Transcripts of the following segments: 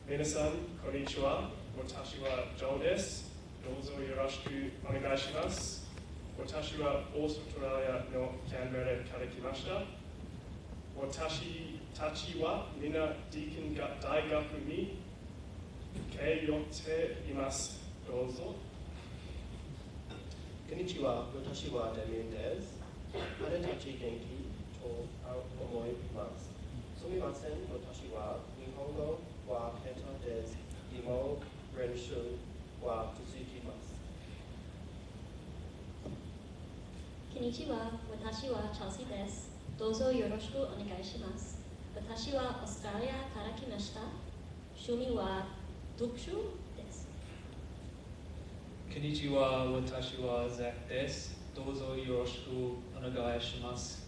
皆さん、こんにちは。私はジョーです。どうぞよろしくお願いします。私はオーストラリアのキャンベラから来ました。私たちはみんなディーキン大学に通っています。どうぞ。こんにちは。私はデミアンです。あなたたち元気と思います。すみません。私は日本語は下手です。でも練習は続きます。こんにちは。私はチェルシーです。どうぞよろしくお願いします。私はオーストラリアから来ました。趣味は読書です。こんにちは。私はザックです。どうぞよろしくお願いします。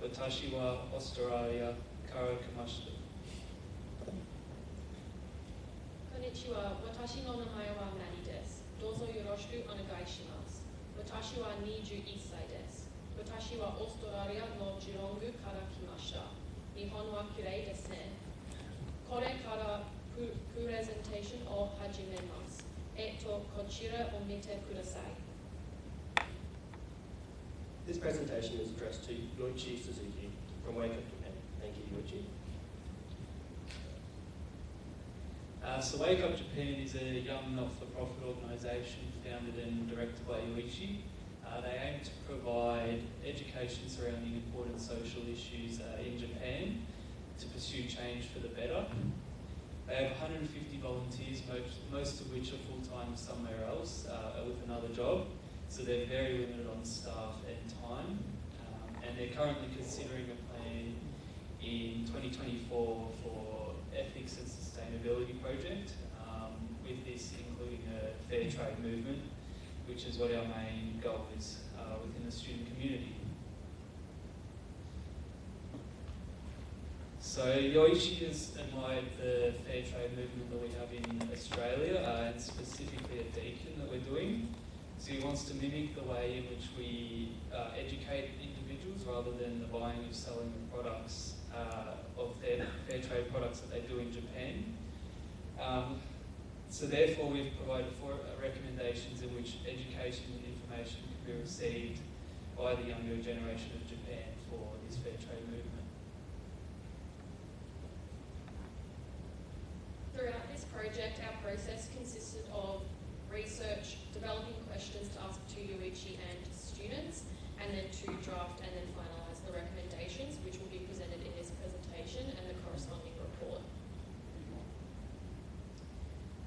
私はオーストラリアから来ました。こんにちは。私の名前はマリです。どうぞよろしくお願いします。私は21歳です。私はオーストラリアのジロングから来ました。日本は綺麗ですね。これからプレゼンテーションを始めます。こちらを見てください。This presentation is addressed to Yoichi Suzuki from Wake Up Japan. Thank you, Yoichi. So Wake Up Japan is a young not-for-profit organisation founded and directed by Yoichi. They aim to provide education surrounding important social issues in Japan to pursue change for the better. They have 150 volunteers, most of which are full-time somewhere else with another job, so they're very limited on staff and time. And they're currently considering a plan in 2024 for ethics and sustainability project, with this including a fair trade movement, which is what our main goal is within the student community. So Yoichi has admired the fair trade movement that we have in Australia, and specifically a Deakin that we're doing. So he wants to mimic the way in which we educate individuals rather than the buying and selling of products, of their fair trade products that they do in Japan. So therefore we've provided 4 recommendations in which education and information can be received by the younger generation of Japan for this fair trade movement. Throughout this project, our process consisted of research, developing questions to ask to Yoichi and students, and then to draft and then finalise the recommendations, which will be presented in this presentation and the corresponding report.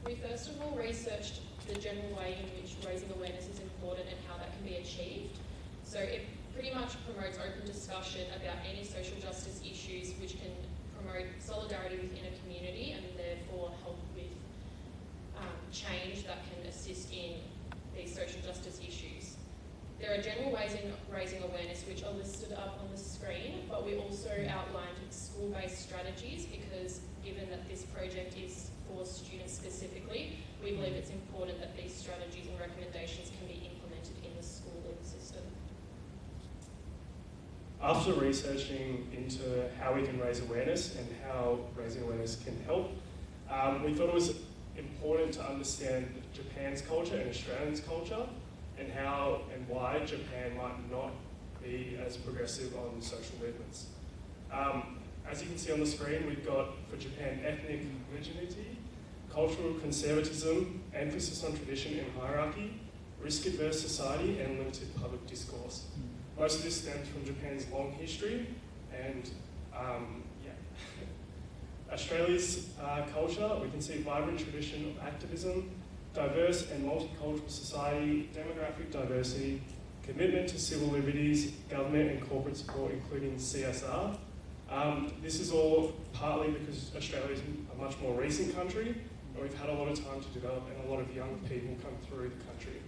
We first of all researched the general way in which raising awareness is important and how that can be achieved. So it pretty much promotes open discussion about any social justice issues which can promote solidarity within a community and therefore help with change that can assist in these social justice issues. There are general ways in raising awareness which are listed up on the screen, but we also outlined school-based strategies because given that this project is for students specifically, we believe it's important that these strategies and recommendations can be implemented in the schooling system. After researching into how we can raise awareness and how raising awareness can help, we thought it was important to understand Japan's culture and Australia's culture and how and why Japan might not be as progressive on social movements. As you can see on the screen, we've got for Japan ethnic homogeneity, cultural conservatism, emphasis on tradition and hierarchy, risk-averse society, and limited public discourse. Most of this stems from Japan's long history and Australia's culture. We can see a vibrant tradition of activism, diverse and multicultural society, demographic diversity, commitment to civil liberties, government and corporate support, including CSR. This is all partly because Australia is a much more recent country, and we've had a lot of time to develop and a lot of young people come through the country.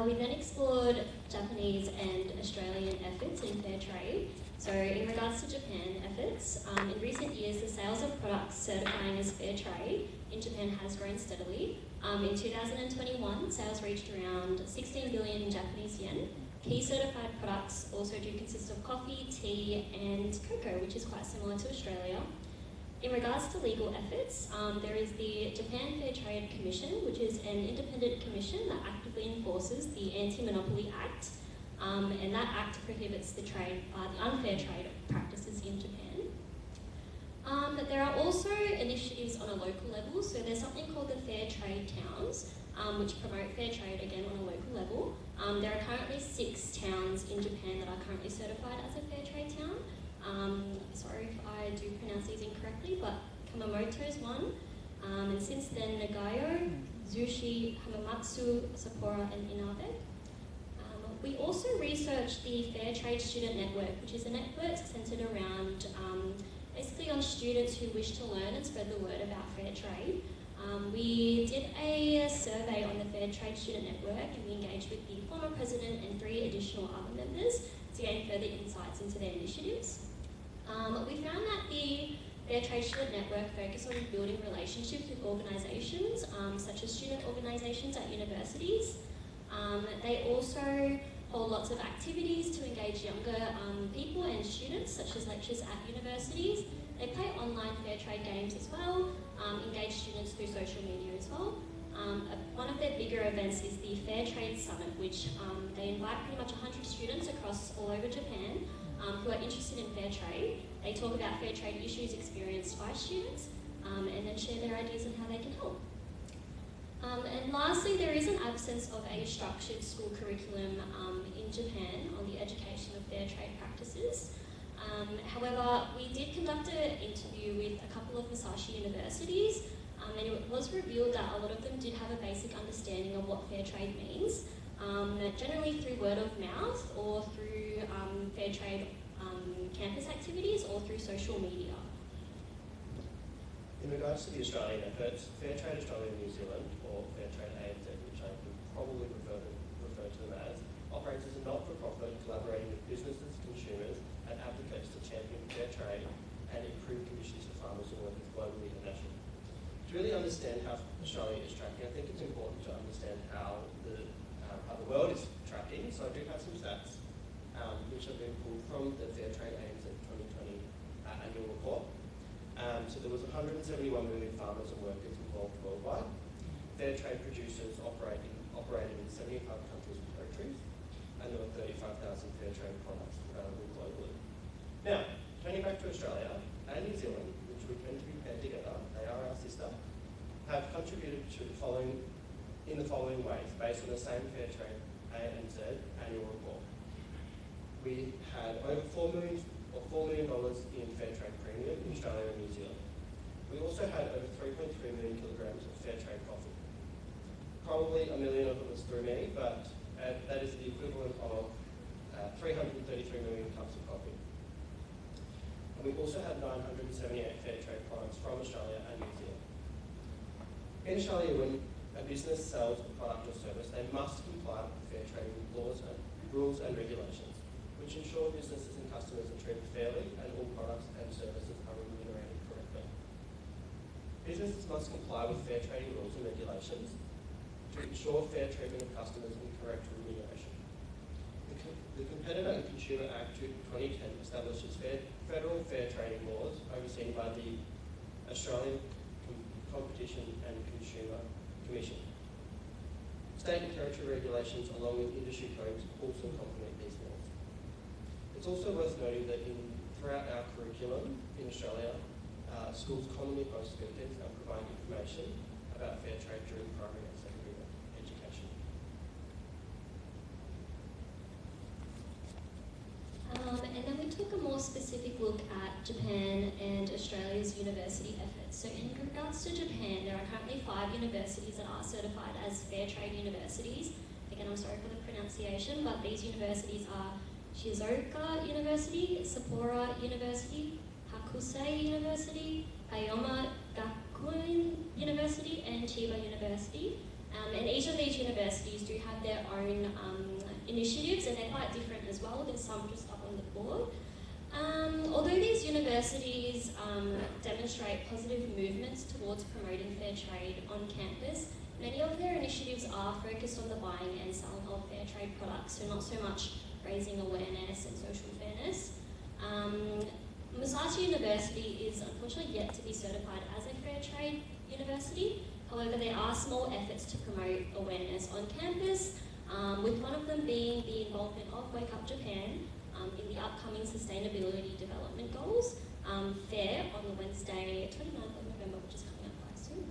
We then explored Japanese and Australian efforts in fair trade. So in regards to Japan efforts, in recent years the sales of products certifying as fair trade in Japan has grown steadily. In 2021, sales reached around 16 billion Japanese yen, Key certified products also do consist of coffee, tea and cocoa, which is quite similar to Australia. In regards to legal efforts, there is the Japan Fair Trade Commission, which is an independent commission that actively enforces the Anti-Monopoly Act, and that act prohibits the unfair trade practices in Japan. There are also initiatives on a local level, so there's something called the Fair Trade Towns, which promote fair trade again on a local level. There are currently 6 towns in Japan that are currently certified as a fair trade town. Sorry if I do pronounce these incorrectly, but Kumamoto is one. And since then, Nagayo, Zushi, Hamamatsu, Sapporo, and Inaba. We also researched the Fair Trade Student Network, which is a network centred around basically on students who wish to learn and spread the word about fair trade. We did a survey on the Fair Trade Student Network, and we engaged with the former president and 3 additional other members to gain further insights into their initiatives. We found that the Fair Trade Student Network focused on building relationships with organisations, such as student organisations at universities. They also hold lots of activities to engage younger people and students, such as lectures at universities. They play online fair trade games as well, engage students through social media as well. One of their bigger events is the Fair Trade Summit, which they invite pretty much 100 students across all over Japan who are interested in fair trade. They talk about fair trade issues experienced by students and then share their ideas on how they can help. And lastly, there is an absence of a structured school curriculum in Japan on the education of fair trade practices. However, we did conduct an interview with a couple of Musashi universities, and it was revealed that a lot of them did have a basic understanding of what fair trade means, generally through word of mouth or through fair trade campus activities or through social media. In regards to the Australian efforts, Fair Trade Australia and New Zealand, or Fair Trade ANZ, which I would probably refer to them as, operates as a not-for-profit collaborating with businesses, consumers and advocates to champion fair trade and improve conditions for farmers and workers globally and nationally. To really understand how Australia is tracking, I think it's important to understand how the world is tracking. So I do have some stats which have been pulled from the Fair Trade ANZ 2020 annual report. So there was 171 million farmers and workers involved worldwide. Fair trade producers operated in 75 countries and territories, and there were 35,000 fair trade products available globally. Now, turning back to Australia and New Zealand, which we tend to be paired together, they are our sister, have contributed to the following ways, based on the same Fair Trade ANZ annual report. We had over $4 million in fair trade premium in Australia and New Zealand. We also had over 3.3 million kilograms of fair trade coffee. Probably a million of it was through me, but that is the equivalent of 333 million cups of coffee. And we also had 978 fair trade products from Australia and New Zealand. In Australia, when a business sells a product or service, they must comply with fair trade laws and rules and regulations, which ensure businesses and customers are treated fairly and all products and services are remunerated correctly. Businesses must comply with fair trading rules and regulations to ensure fair treatment of customers and correct remuneration. The Competitor and Consumer Act 2010 establishes federal fair trading laws overseen by the Australian Competition and Consumer Commission. State and territory regulations along with industry codes also complement these laws. It's also worth noting that throughout our curriculum in Australia, schools commonly host speakers and provide information about fair trade during primary and secondary education. And then we took a more specific look at Japan and Australia's university efforts. So in regards to Japan, there are currently 5 universities that are certified as fair trade universities. Again, I'm sorry for the pronunciation, but these universities are Shizuoka University, Sapporo University, Hakusei University, Ayoma Gakuen University, and Chiba University. And each of these universities do have their own initiatives, and they're quite different as well. There's some just up on the board. Although these universities demonstrate positive movements towards promoting fair trade on campus, Many of their initiatives are focused on the buying and selling of fair trade products, so not so much raising awareness and social fairness. Musashi University is unfortunately yet to be certified as a fair trade university. However, there are small efforts to promote awareness on campus, with one of them being the involvement of Wake Up Japan in the upcoming Sustainability Development Goals fair on the Wednesday, 29th of November, which is coming up quite soon.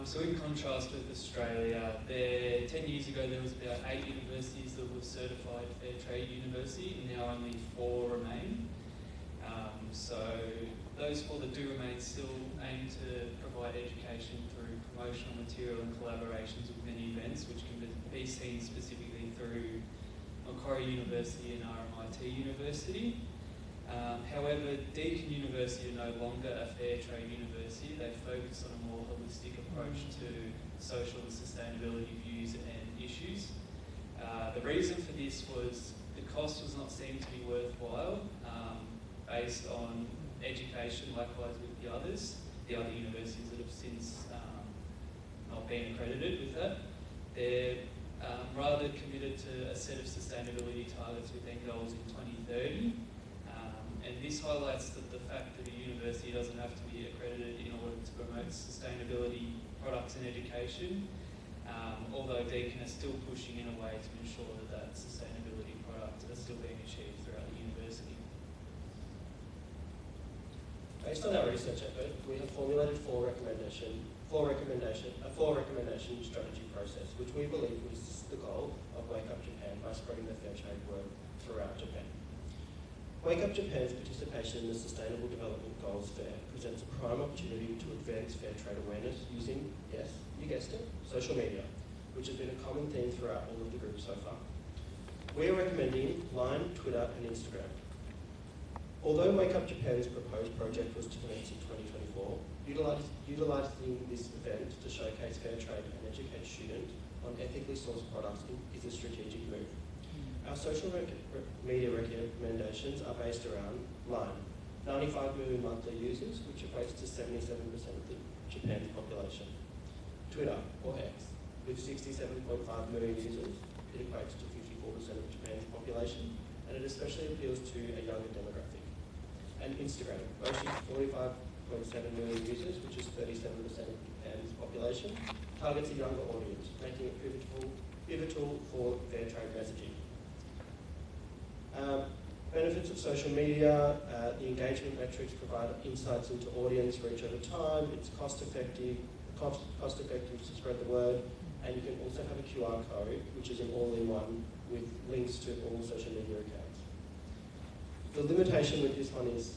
So in contrast with Australia, 10 years ago there was about 8 universities that were certified fair trade university, and now only 4 remain. So those 4 that do remain still aim to provide education through promotional material and collaborations with many events, which can be seen specifically through Macquarie University and RMIT University. However, Deakin University are no longer a fair trade university. They focus on a more holistic approach to social and sustainability views and issues. The reason for this was the cost was not seen to be worthwhile based on education, likewise with the other universities that have since not been accredited with that. They're rather committed to a set of sustainability targets with end goals in 2030. And this highlights the fact that a university doesn't have to be accredited in order to promote sustainability products and education, although Deakin are still pushing in a way to ensure that sustainability products are still being achieved throughout the university. Based on our research effort, we have formulated a four-recommendation strategy process, which we believe will assist the goal of Wake Up Japan by spreading the fair trade word throughout Japan. Wake Up Japan's participation in the Sustainable Development Goals Fair presents a prime opportunity to advance fair trade awareness using, yes, you guessed it, social media, which has been a common theme throughout all of the groups so far. We are recommending Line, Twitter and Instagram. Although Wake Up Japan's proposed project was to commence in 2024, utilising this event to showcase fair trade and educate students on ethically sourced products is a strategic move. Our social media recommendations are based around Line, 95 million monthly users, which equates to 77% of Japan's population. Twitter, or X, with 67.5 million users, it equates to 54% of Japan's population, and it especially appeals to a younger demographic. And Instagram, boasting 45.7 million users, which is 37% of Japan's population, targets a younger audience, making it pivotal for fair trade messaging. Benefits of social media, the engagement metrics provide insights into audience reach over time, it's cost effective to spread the word, and you can also have a QR code, which is an all-in-one with links to all social media accounts. The limitation with this one is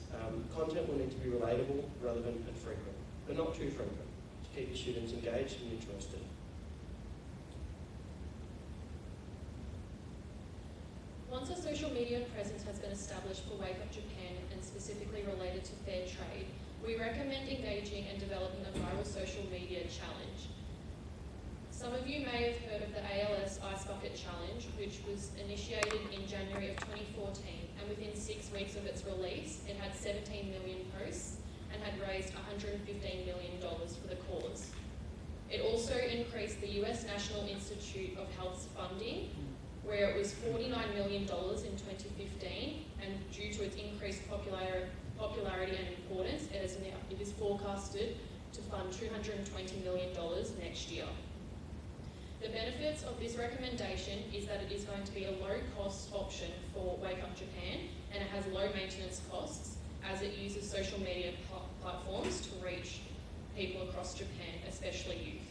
content will need to be relatable, relevant and frequent, but not too frequent, to keep your students engaged and interested. Once a social media presence has been established for Wake Up Japan and specifically related to fair trade, we recommend engaging and developing a viral social media challenge. Some of you may have heard of the ALS Ice Bucket Challenge, which was initiated in January of 2014, and within 6 weeks of its release, it had 17 million posts and had raised $115 million for the cause. It also increased the US National Institute of Health's funding, where it was $49 million in 2015, and due to its increased popularity and importance, it is forecasted to fund $220 million next year. The benefits of this recommendation is that it is going to be a low-cost option for Wake Up Japan, and it has low maintenance costs as it uses social media platforms to reach people across Japan, especially youth.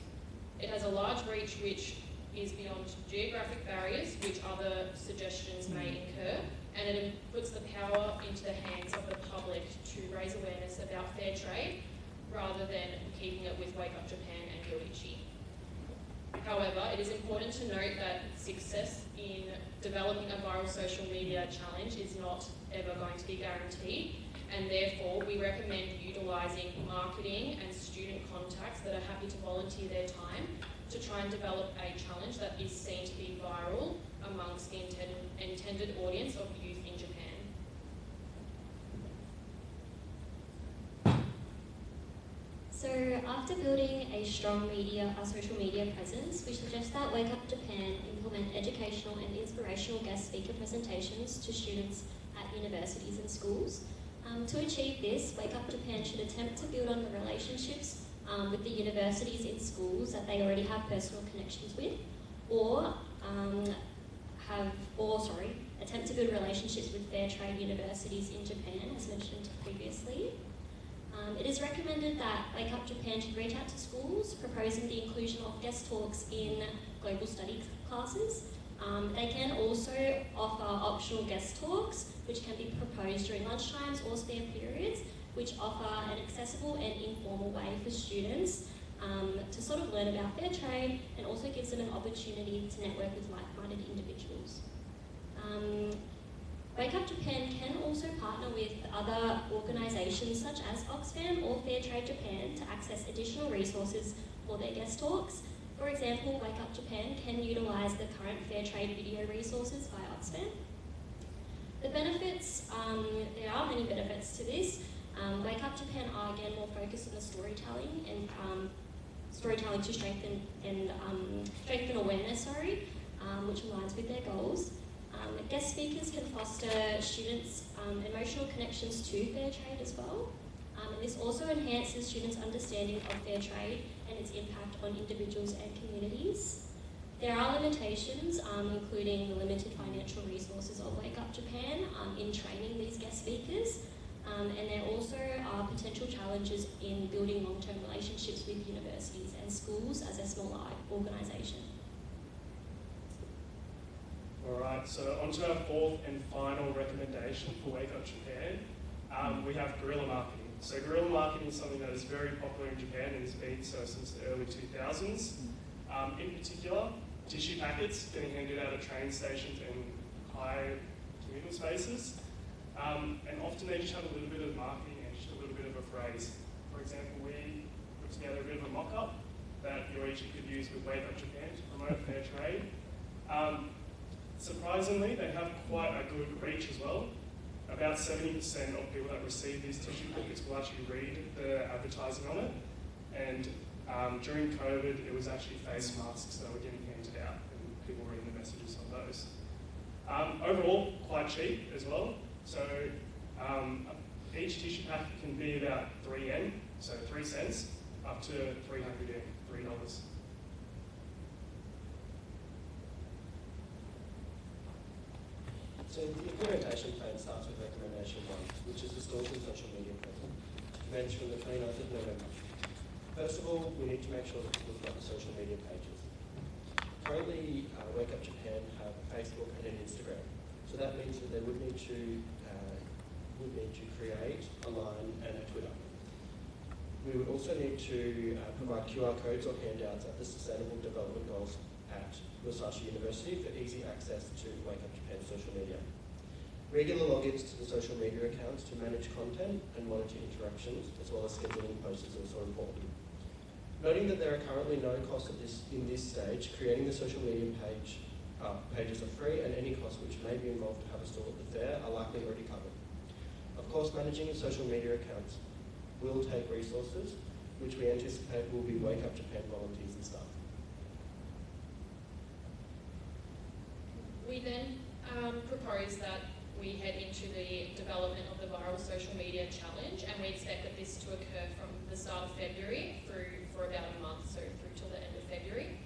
It has a large reach which is beyond geographic barriers, which other suggestions may incur, and it puts the power into the hands of the public to raise awareness about fair trade rather than keeping it with Wake Up Japan and Yoichi. However, it is important to note that success in developing a viral social media challenge is not ever going to be guaranteed, and therefore we recommend utilising marketing and student contacts that are happy to volunteer their time to try and develop a challenge that is seen to be viral amongst the intended audience of youth in Japan. So after building a strong social media presence, we suggest that Wake Up Japan implement educational and inspirational guest speaker presentations to students at universities and schools. To achieve this, Wake Up Japan should attempt to build on the relationships with the universities in schools that they already have personal connections with, or attempt to build relationships with fair trade universities in Japan, as mentioned previously. It is recommended that Wake Up Japan should reach out to schools, proposing the inclusion of guest talks in global study classes. They can also offer optional guest talks, which can be proposed during lunchtimes or spare periods, which offer an accessible and informal way for students to sort of learn about fair trade, and also gives them an opportunity to network with like-minded individuals. Wake Up Japan can also partner with other organisations such as Oxfam or Fair Trade Japan to access additional resources for their guest talks. For example, Wake Up Japan can utilise the current Fair Trade video resources via Oxfam. The benefits, there are many benefits to this. Wake Up Japan are again more focused on the storytelling and storytelling to strengthen awareness, which aligns with their goals. Guest speakers can foster students' emotional connections to fair trade as well. And this also enhances students' understanding of fair trade and its impact on individuals and communities. There are limitations, including the limited financial resources of Wake Up Japan in training these guest speakers. And there also are potential challenges in building long-term relationships with universities and schools as a small organisation. Alright, so on to our fourth and final recommendation for Wake Up Japan. We have guerrilla marketing. So guerrilla marketing is something that is very popular in Japan and has been so since the early 2000s. In particular, tissue packets getting handed out at train stations and high communal spaces. And often they just have a little bit of marketing and just a little bit of a phrase. For example, we put together a bit of a mock-up that Yoichi could use with Wake Up Japan to promote fair trade. Surprisingly, they have quite a good reach as well. About 70% of people that receive these tissue packets will actually read the advertising on it. And during COVID, it was actually face masks that were getting handed out and people reading the messages on those. Overall, quite cheap as well. So each tissue packet can be about 3 yen, so 3 cents, up to 300 yen, $3. So the implementation plan starts with recommendation 1, which is the stores and social media present, to commence from the 29th of November. First of all, we need to make sure that we've got the social media pages. Currently, Wake Up Japan have a Facebook and an Instagram. So that means that they would need to create a line and a Twitter. We would also need to provide QR codes or handouts at the Sustainable Development Goals at Musashi University for easy access to Wake Up Japan's social media. Regular logins to the social media accounts to manage content and monitor interactions, as well as scheduling posts is also important. Noting that there are currently no costs in this stage, creating the social media pages are free, and any costs which may be involved to have a stall at the fair are likely already covered. Of course, managing the social media accounts will take resources, which we anticipate will be Wake Up Japan volunteers and staff. We then propose that we head into the development of the viral social media challenge, and we expect that this to occur from the start of February through for about a month, so through till the end of February.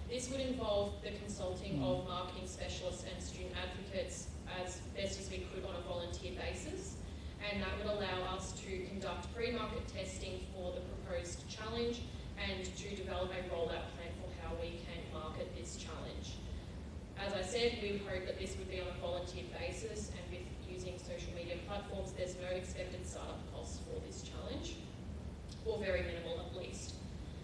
This would involve the consulting of marketing specialists and student advocates as best as we could on a volunteer basis, and that would allow us to conduct pre-market testing for the proposed challenge and to develop a rollout plan for how we can market this challenge. As I said, we hope that this would be on a volunteer basis, and with using social media platforms, there's no expected startup costs for this challenge, or very minimal at least.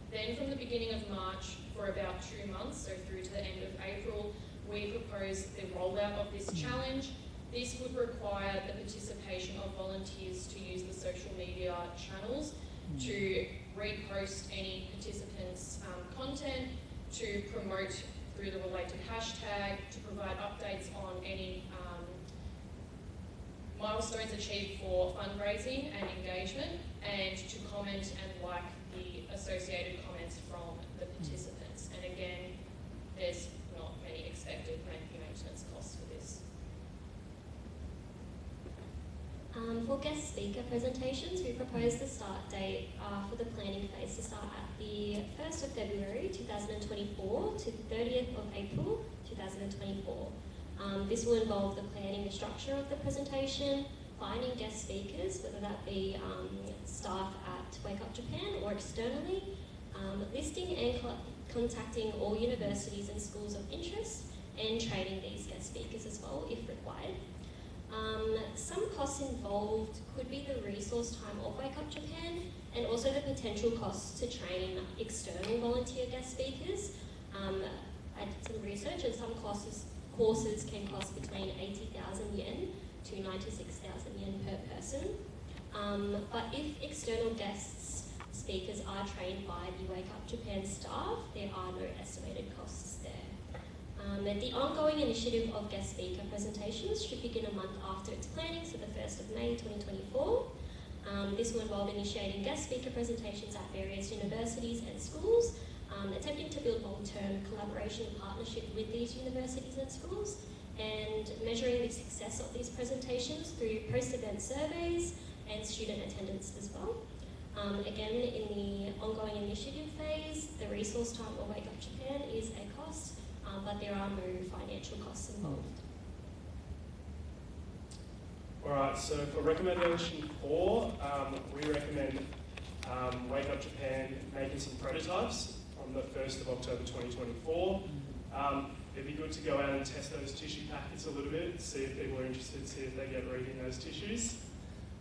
Then from the beginning of March, for about 2 months, so through to the end of April, we propose the rollout of this challenge. This would require the participation of volunteers to use the social media channels to repost any participants' content, to promote through the related hashtag, to provide updates on any milestones achieved for fundraising and engagement, and to comment and like the associated comments from the participants. And again, there's not many expected maintenance costs for this. For guest speaker presentations, we propose the start date for the planning phase to start at the 1st of February 2024 to the 30th of April 2024. This will involve the planning the structure of the presentation, finding guest speakers, whether that be staff at Wake Up Japan or externally, listing and contacting all universities and schools of interest, and training these guest speakers as well if required. Some costs involved could be the resource time of Wake Up Japan and also the potential costs to train external volunteer guest speakers. I did some research and some courses can cost between 80,000 yen to 96,000 yen per person. But if external guests speakers are trained by the Wake Up Japan staff, there are no estimated costs there. The ongoing initiative of guest speaker presentations should begin a month after its planning, so the 1st of May 2024. This will involve initiating guest speaker presentations at various universities and schools, attempting to build long-term collaboration and partnership with these universities and schools, and measuring the success of these presentations through post-event surveys and student attendance as well. Again, in the ongoing initiative phase, the resource time of Wake Up Japan is a cost, but there are no financial costs involved. Alright, so for recommendation 4, we recommend Wake Up Japan making some prototypes on the 1st of October 2024. It'd be good to go out and test those tissue packets a little bit, see if people are interested, see if they get reading those tissues.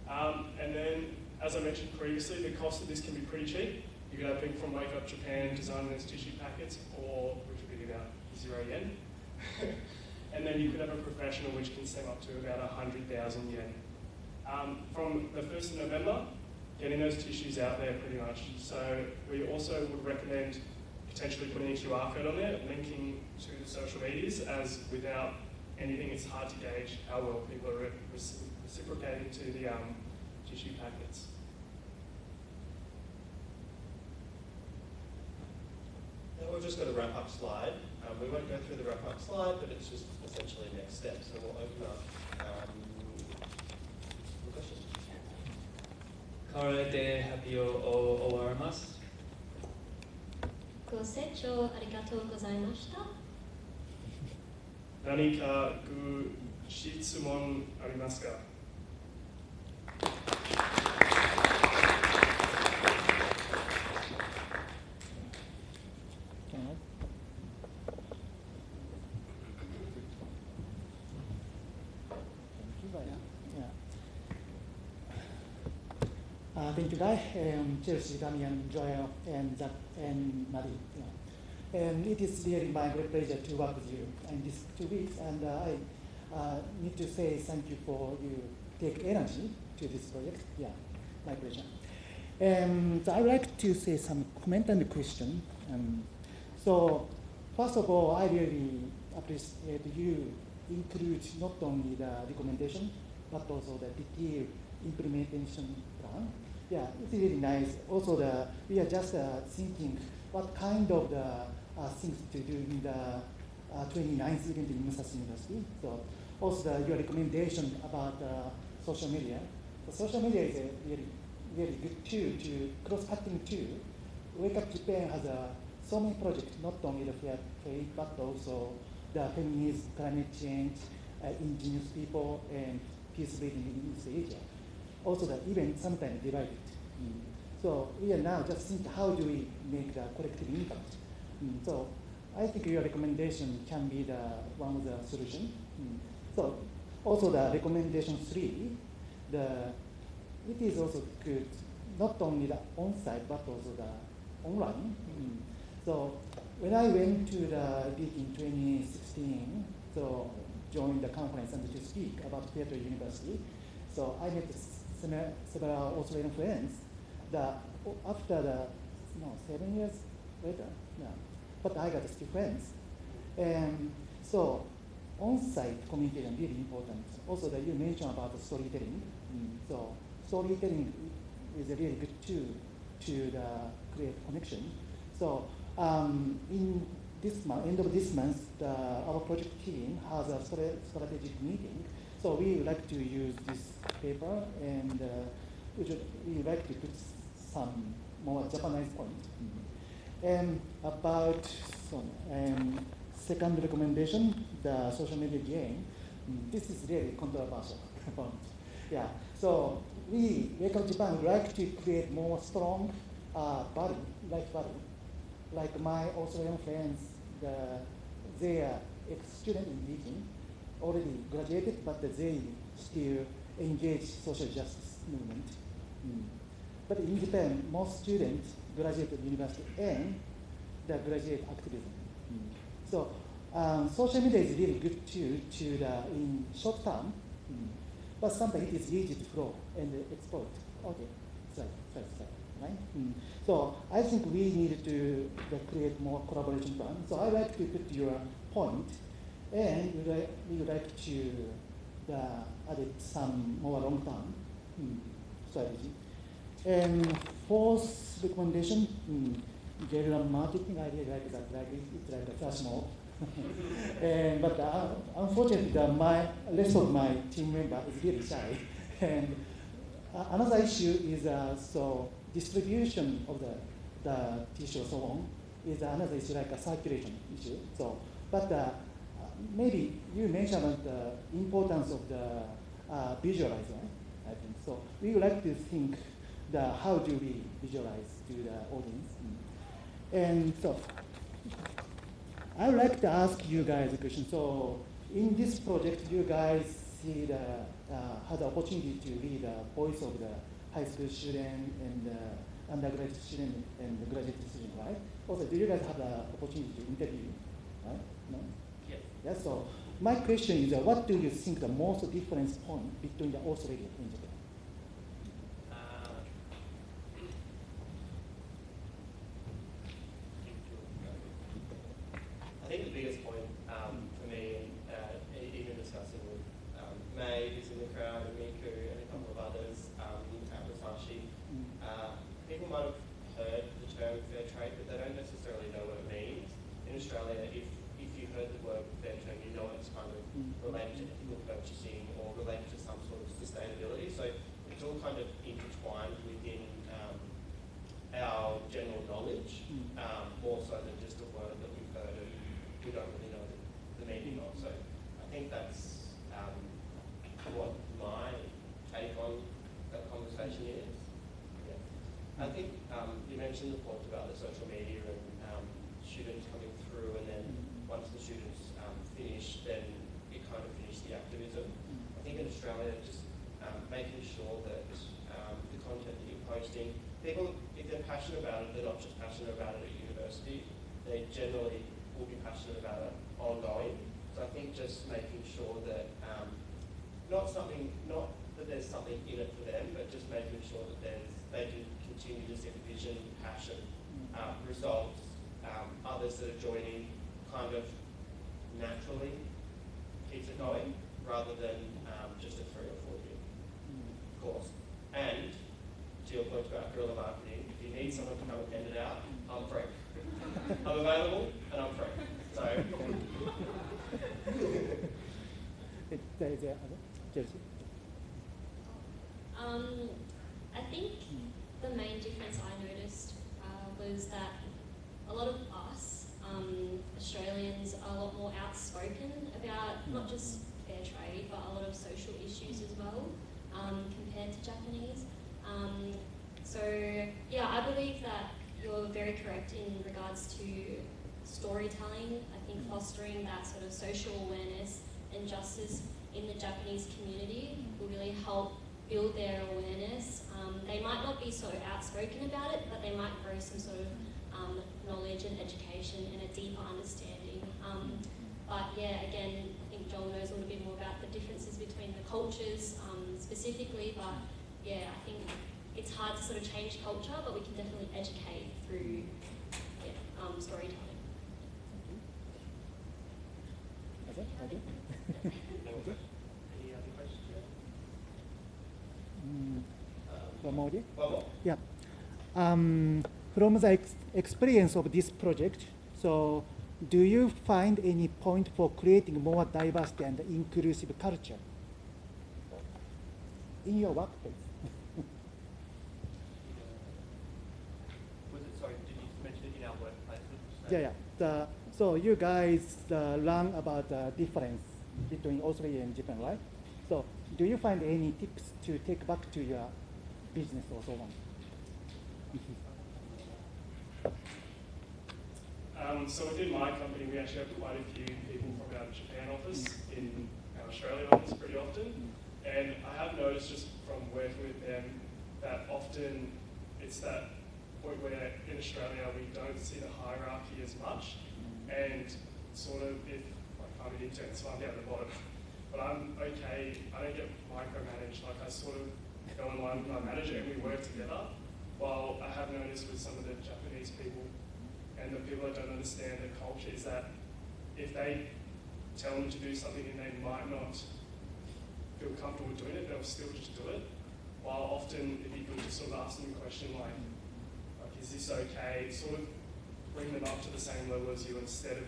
And then, as I mentioned previously, the cost of this can be pretty cheap. You could have people from Wake Up Japan design those tissue packets, or which would be about 0 yen. And then you could have a professional which can sum up to about 100,000 yen. From the 1st of November, getting those tissues out there pretty much. So we also would recommend potentially putting a QR code on there, linking to the social medias, as without anything it's hard to gauge how well people are reciprocating to the tissue packets. Now we've just got a wrap-up slide. We won't go through the wrap-up slide, but it's just essentially next steps. So we'll open up for questions. これで発表を終わります。ご清聴ありがとうございました。何かご質問ありますか？Thank you, Guy, Chelsea, Damian, Joel, and Zach, and Marie. And it is really my great pleasure to work with you in these 2 weeks. And I need to say thank you for you take energy to this project. Yeah, my pleasure. So I would like to say some comment and question. So first of all, I really appreciate you include not only the recommendation, but also the detailed implementation plan. Yeah, it's really nice. Also, we are just thinking what kind of things to do in the 29th event in Musashi University. So also your recommendation about social media. The social media is a really good tool to cross-cutting tool. Wake Up Japan has so many projects, not only the fair trade, but also the feminism, climate change, indigenous people, and peace building in East Asia. Also the event sometimes divided. So we are now just thinking how do we make the collective impact. So I think your recommendation can be the one of the solution. So also the recommendation 3, it is also good, not only the on-site but also the online. So when I went to the week in 2016, so joined the conference and to speak about Fair Trade University, so I met several Australian friends that after 7 years later, but I got still friends. And so on-site communication is really important. Also that you mentioned about the storytelling. So storytelling is a really good tool to create connection. So in this month, end of this month, our project team has a strategic meeting. So we would like to use this paper, and we would like to put some more Japanese points. And about second recommendation, the social media game. This is really controversial. Yeah. So we, Wake Up Japan, would like to create more strong value, life value. Like my Australian friends, they are ex-student in teaching, already graduated, but they still engage social justice movement. But in Japan, most students graduate at university and they graduate activism. So social media is really good too in short term, but sometimes it is easy to flow and exploit. Okay, right? So I think we need to create more collaboration plan. So I like to put your point, and we would like to add some more long-term strategy. And fourth recommendation, guerrilla marketing. I really like that. It's like a flash mob. But unfortunately, the rest of my team member is really shy. And another issue is distribution of the tissue and so on is another issue, like a circulation issue. So, but maybe you mentioned the importance of the visualizer, I think. So we would like to think how do we visualize to the audience. And so I would like to ask you guys a question. So in this project, you guys see had the opportunity to be the voice of the high school student and undergraduate student and the graduate student, right? Also, do you guys have the opportunity to interview, right? No? Yes. Yeah, so my question is, what do you think the most difference point between the Australia and Japan? I think the biggest point for me, even discussing with May, who's in the crowd, and Miku, and a couple of others, Masashi, people might have heard the term fair trade, but they don't necessarily know what it means. In Australia, if you heard the word fair trade, you know it's kind of related to ethical purchasing or related to some sort of sustainability. So it's all kind of intertwined within our general knowledge, more so than just a word that we've heard and we don't really know the meaning of. So I think that's what my take on that conversation is. Yeah. I think you mentioned the point about the social media and students coming through, and then once the students finish, then it kind of finished the activism. I think in Australia, just making sure that the content that you're posting, people, if they're passionate about it, they're not just passionate about it at university, they generally will be passionate about it ongoing. So I think just making sure that not that there's something in it for them, but just making sure that they can continue to see the vision, passion, results, others that are joining kind of naturally keeps it going, rather than just a 3 or 4 year course. And to your point about guerrilla marketing, if you need someone to come and hand it out, I'm free. I'm available and I'm free. So. I think the main difference I noticed was that a lot of us, Australians, are a lot more outspoken about not just fair trade, but a lot of social issues as well, compared to Japanese. So yeah, I believe that you're very correct in regards to storytelling. I think fostering that sort of social awareness and justice in the Japanese community will really help build their awareness. They might not be so outspoken about it, but they might grow some sort of knowledge and education and a deeper understanding. But yeah, again, I think Joel knows a little bit more about the differences between the cultures specifically, but yeah, I think it's hard to sort of change culture, but we can definitely educate through storytelling. Any other questions? One more? One more. Yeah. From the experience of this project, so do you find any point for creating more diversity and inclusive culture in your workplace? Sorry, did you mention it in our workplaces? Yeah. So you guys learn about the difference between Australia and Japan, right? So do you find any tips to take back to your business or so on? So within my company, we actually have quite a few people from our Japan office in our Australia office pretty often. And I have noticed just from working with them that often it's that point where in Australia we don't see the hierarchy as much. And sort of if I'm an intern, so I'm down at the bottom. But I'm okay, I don't get micromanaged. Like I sort of go in line with my manager and we work together. While I have noticed with some of the Japanese people and the people that don't understand the culture is that if they tell them to do something and they might not feel comfortable doing it, they'll still just do it. While often if you could just sort of ask them a question like is this okay? Sort of bring them up to the same level as you instead of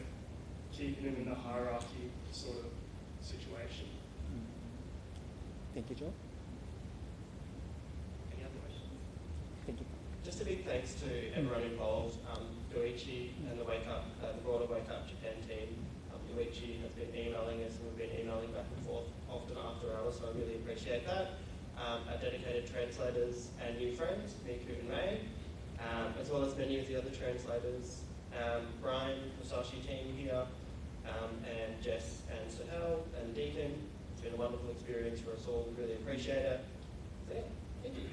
keeping them in the hierarchy sort of situation. Thank you, Joe. Any other questions? Thank you. Just a big thanks to everyone involved, Yoichi and the broader Wake Up Japan team. Yoichi has been emailing us and we've been emailing back and forth often after hours, so I really appreciate that. Our dedicated translators and new friends, Miku and Ray, as well as many of the other translators, Brian, Musashi team here, and Jess and Sahel and Deacon. It's been a wonderful experience for us all. We really appreciate it. So yeah, thank you.